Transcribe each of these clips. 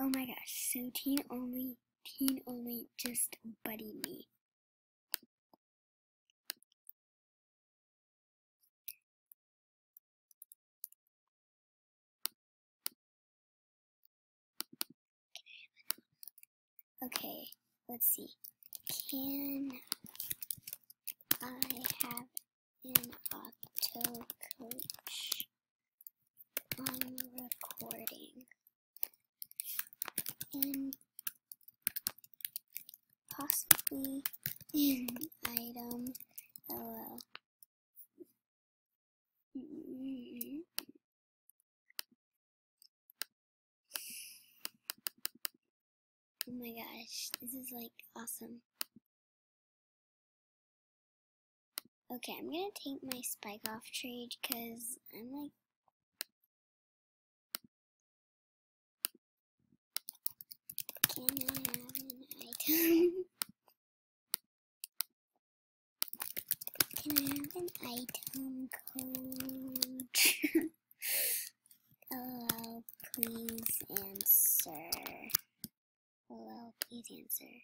Oh my gosh, so teen only just buddied me. Okay, let's see. Can I have an auto coach on recording? And possibly an item. LOL. Oh my gosh, this is like awesome. Okay, I'm gonna take my spike off trade because I'm like, can I have an item? Can I have an item code? LOL, please answer. LOL, please answer.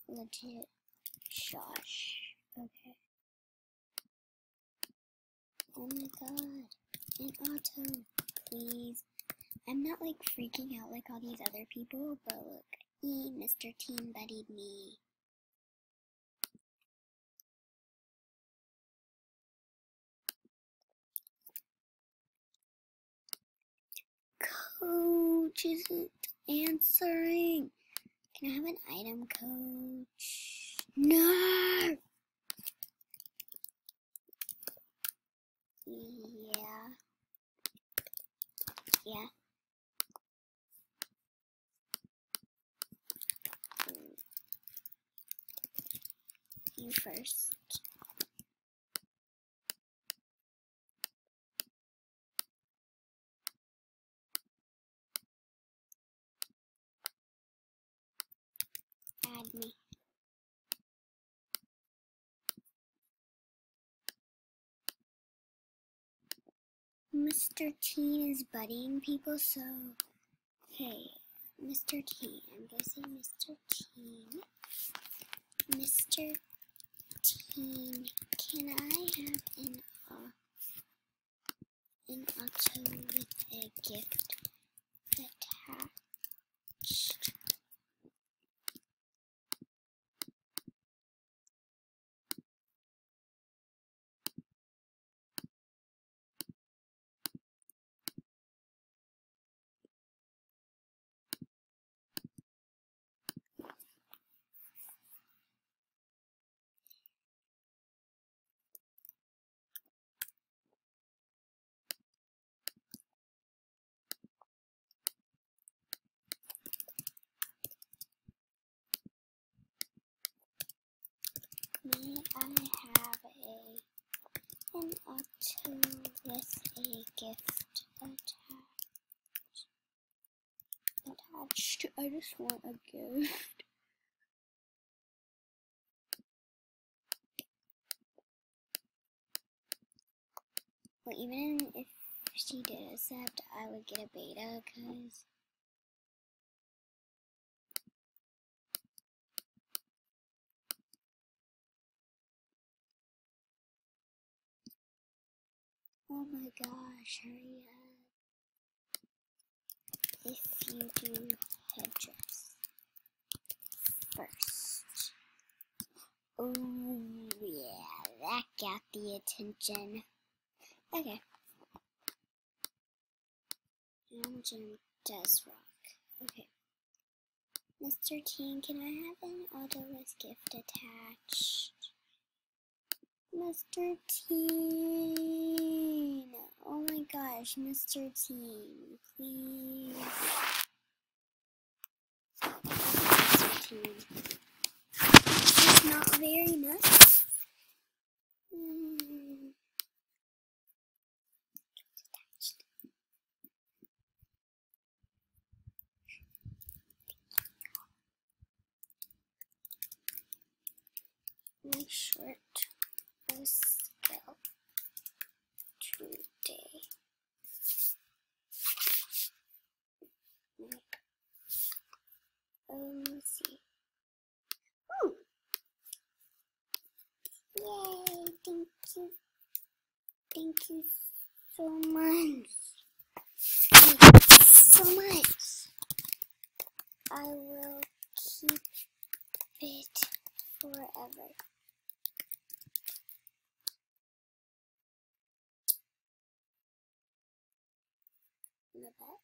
Legit, Josh. Okay. Oh my god, an auto, please. I'm not like freaking out like all these other people, but look, Mr. Teen buddied me. Coach isn't answering. Can I have an item, coach? No! Yeah. You first. Add me. Mr. Teen is buddying people, so okay, Mr. Teen. I'm gonna say Mr. Teen. Mr. Teen, can I have an auto with a gift attached? May I have an auto with a gift attached? I just want a gift. Well, even if she did accept, I would get a beta, cause oh my gosh, hurry up. If you do headdress first. Oh yeah, that got the attention. Okay. Jim does rock. Okay. Mr. Teen, can I have an auto with gift attached? Mr. Teen! Oh my gosh, Mr. Teen, please. Mr. Teen. It's not very nice. My short was skill today. in the bet.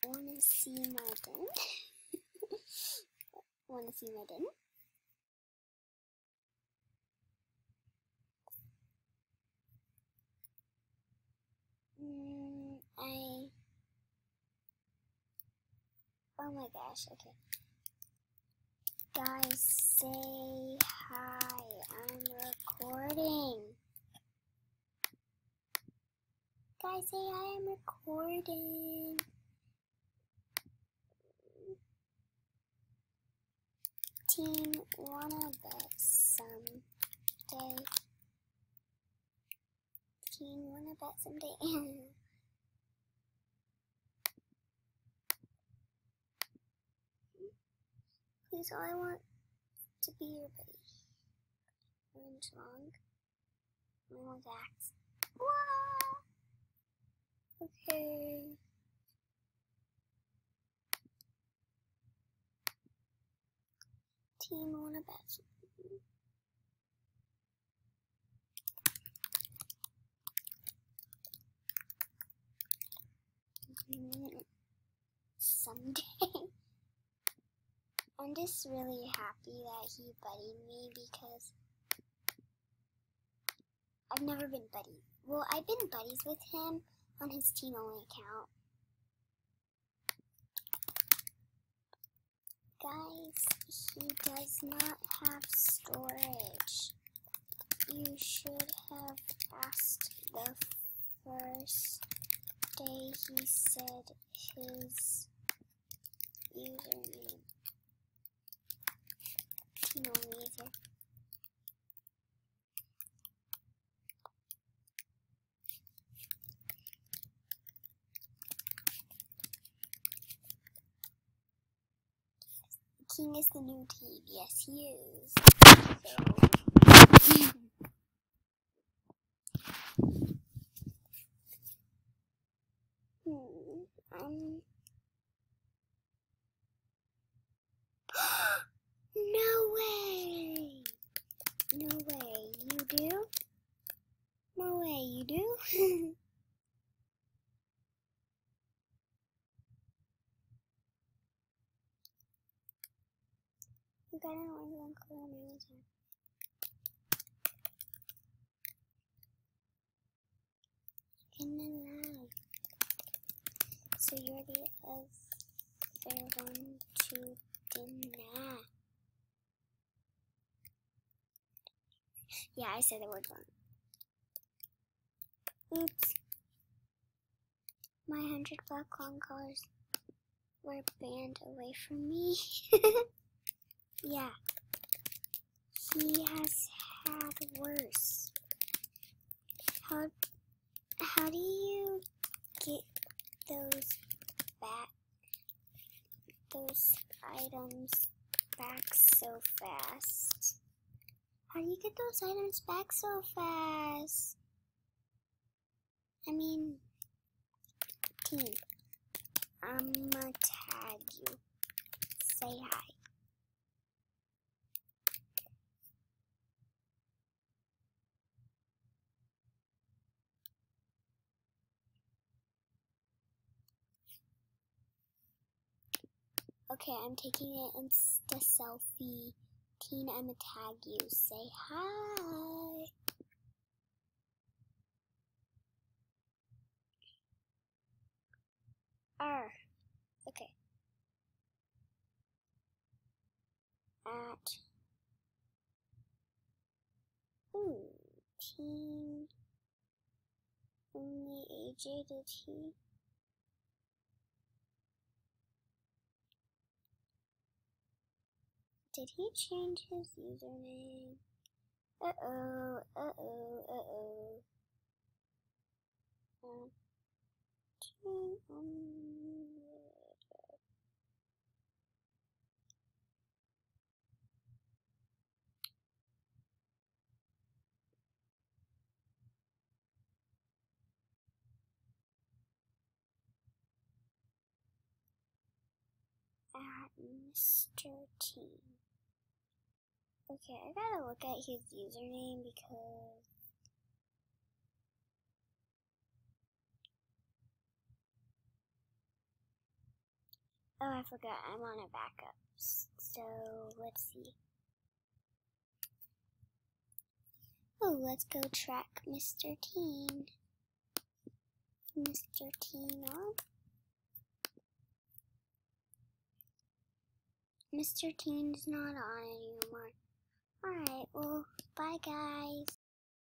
Wanna see my den? Wanna see my den? Oh my gosh, okay. Guys, say hi. I'm recording. Guys, say hi. I'm recording. Team, wanna bet someday? Team, wanna bet someday? Please, all I want to be your buddy. Orange long. I want axe. Okay. Team, wanna bet something? Someday. I'm just really happy that he buddied me because I've never been buddied. Well, I've been buddies with him on his team only account. Guys, he does not have storage. You should have asked the first day he said his username. Team only is here. King is the new team. Yes, he is. So. No way! No way, you do? No way, you do? You got an orange one color on your time. In the line. So you're the other one to deny. Yeah, I said the word wrong. Oops. My 100 black long colors were banned away from me. Yeah. He has had worse. How do you get those items back so fast? How do you get those items back so fast? I mean, team, I'ma tag you. Say hi. Okay, I'm taking an Insta selfie. Teen, I'ma tag you. Say hi. Okay. Teen only AJ, did he change his username? Uh-oh. Teen only. At Mr. Teen. Okay, I gotta look at his username because oh, I forgot I'm on a backup. So let's see. Oh, let's go track Mr. Teen. Mr. Teen on. Mr. Teen's not on anymore. Alright, well, bye guys.